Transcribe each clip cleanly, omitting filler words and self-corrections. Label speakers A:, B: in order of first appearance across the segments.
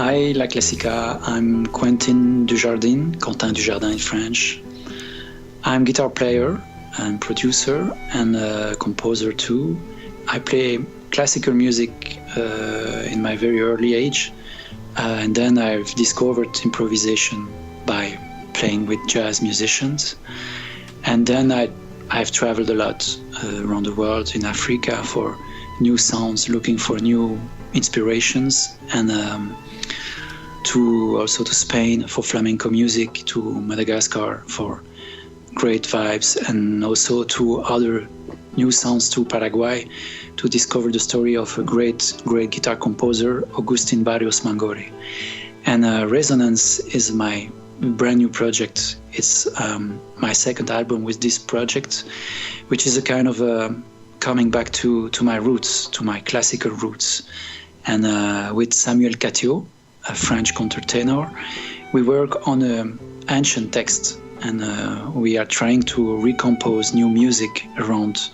A: Hi, La Classica. I'm Quentin Dujardin in French. I'm guitar player and producer and composer too. I play classical music in my very early age, and then I've discovered improvisation by playing with jazz musicians. And then I've traveled a lot around the world, in Africa for new sounds, looking for new inspirations, and to Spain for flamenco music, to Madagascar for great vibes, and also to other new sounds, to Paraguay to discover the story of a great guitar composer, Agustin Barrios Mangori. And Resonance is my brand new project. It's my second album with this project, which is a kind of coming back to my roots, to my classical roots. And with Samuel Catio, a French countertenor, we work on an ancient text, and we are trying to recompose new music around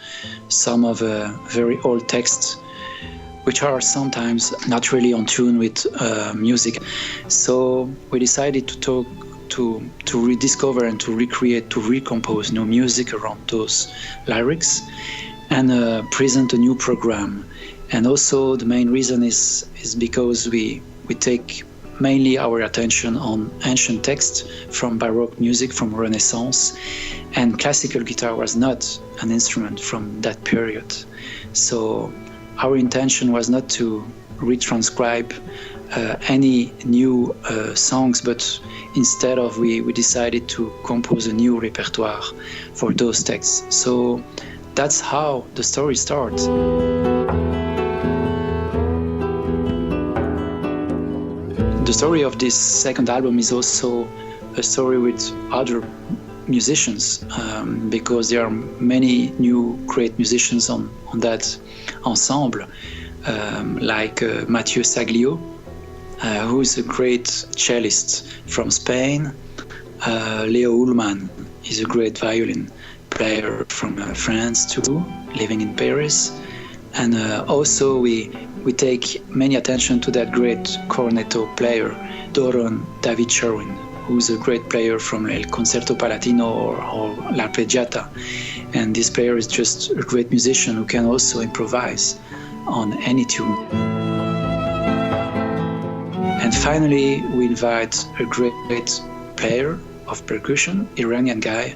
A: some of very old texts, which are sometimes not really on tune with music. So we decided to rediscover and to recreate, to recompose new music around those lyrics, and present a new program. And also the main reason is because we take mainly our attention on ancient texts from baroque music, from Renaissance, and classical guitar was not an instrument from that period. So our intention was not to retranscribe any new songs, but instead of we decided to compose a new repertoire for those texts. So that's how the story starts. The story of this second album is also a story with other musicians, because there are many new great musicians on that ensemble, like Mathieu Saglio, who is a great cellist from Spain. Leo Ullmann is a great violin player from France too, living in Paris. And also we take many attention to that great cornetto player, Doron David Sherwin, who's a great player from El Concerto Palatino or L'Arpeggiata. And this player is just a great musician who can also improvise on any tune. And finally, we invite a great player of percussion, Iranian guy,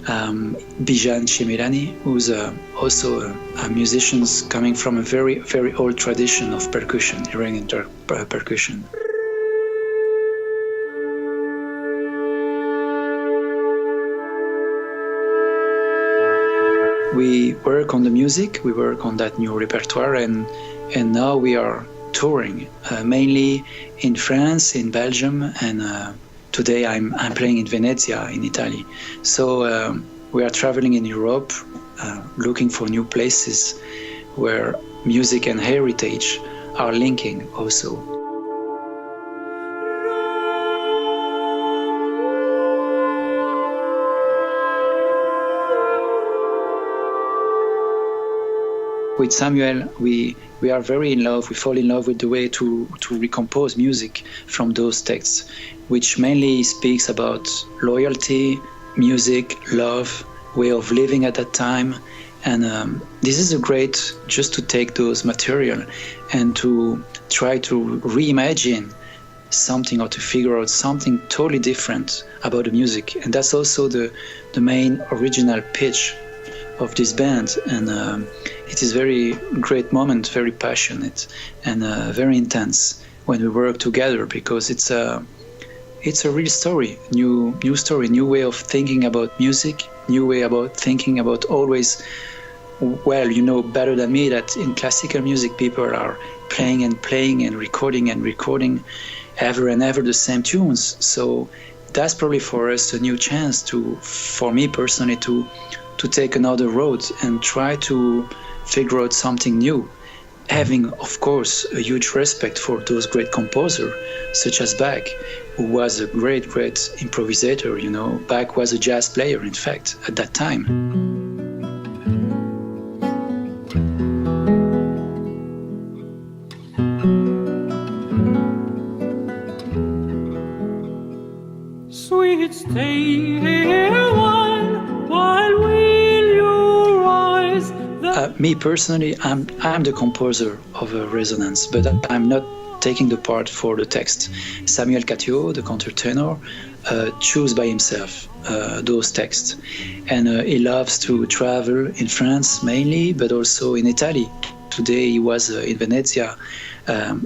A: Bijan Shemirani, who's also a musician coming from a very, very old tradition of percussion, Iranian percussion. We work on the music, we work on that new repertoire, and now we are touring, mainly in France, in Belgium, and today I'm playing in Venezia, in Italy. So we are traveling in Europe, looking for new places where music and heritage are linking also. With Samuel, we are very in love. We fall in love with the way to recompose music from those texts, which mainly speaks about loyalty, music, love, way of living at that time. And this is a great, just to take those material and to try to reimagine something, or to figure out something totally different about the music. And that's also the main original pitch of this band. And it is very great moment, very passionate, and very intense when we work together, because it's a real story, new story, new way of thinking about music, new way about thinking about always. Well, you know better than me that in classical music people are playing and recording ever and ever the same tunes. So that's probably for us a new chance for me personally, to take another road and try to figure out something new, having of course a huge respect for those great composers such as Bach, who was a great improvisator. You know, Bach was a jazz player, in fact, at that time.
B: you'd stay here while will you rise?
A: Me personally, I'm the composer of a resonance, but I'm not taking the part for the text. Samuel Catio, the countertenor, choose by himself those texts, and he loves to travel in France mainly, but also in Italy. Today he was in Venezia,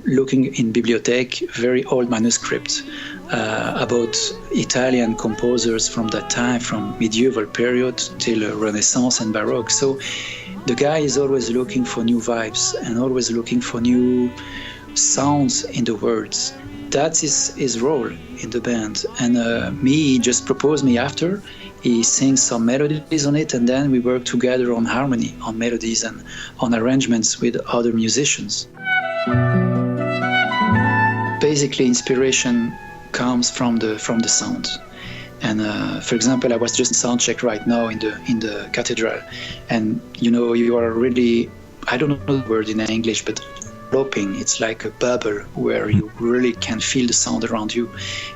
A: looking in bibliotheek, very old manuscript about Italian composers from that time, from medieval period till Renaissance and Baroque. So the guy is always looking for new vibes and always looking for new sounds in the words. That is his role in the band. And he just proposed me after. He sings some melodies on it, and then we work together on harmony, on melodies and on arrangements with other musicians. Basically, inspiration comes from the sound. And for example, I was just sound check right now in the cathedral, and you are really, I don't know the word in English, but enveloping. It's like a bubble where you really can feel the sound around you,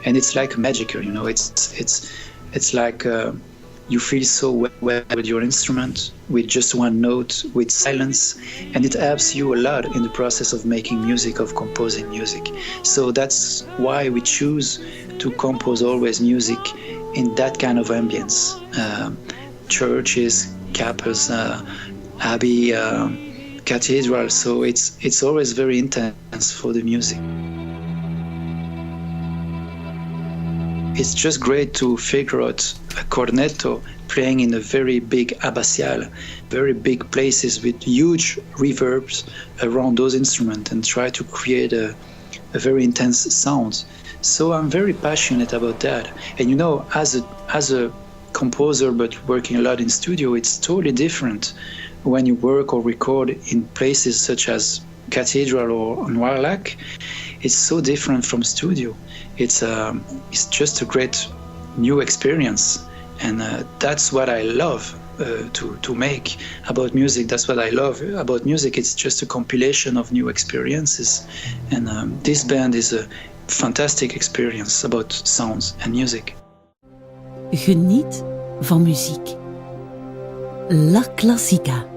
A: and it's like magical. It's like you feel so well with your instrument, with just one note, with silence, and it helps you a lot in the process of making music, of composing music. So that's why we choose to compose always music in that kind of ambience. Churches, chapels, abbey, cathedral, so it's always very intense for the music. It's just great to figure out a cornetto playing in a very big abbatiale, very big places with huge reverbs around those instruments, and try to create a very intense sound. So I'm very passionate about that. And as a composer but working a lot in studio, it's totally different when you work or record in places such as cathedral or on Warlac. It's so different from studio. It's just a great new experience, and that's what I love to make about music. That's what I love about music. It's just a compilation of new experiences, and this band is a fantastic experience about sounds and music.
C: Geniet van muziek. La Classica.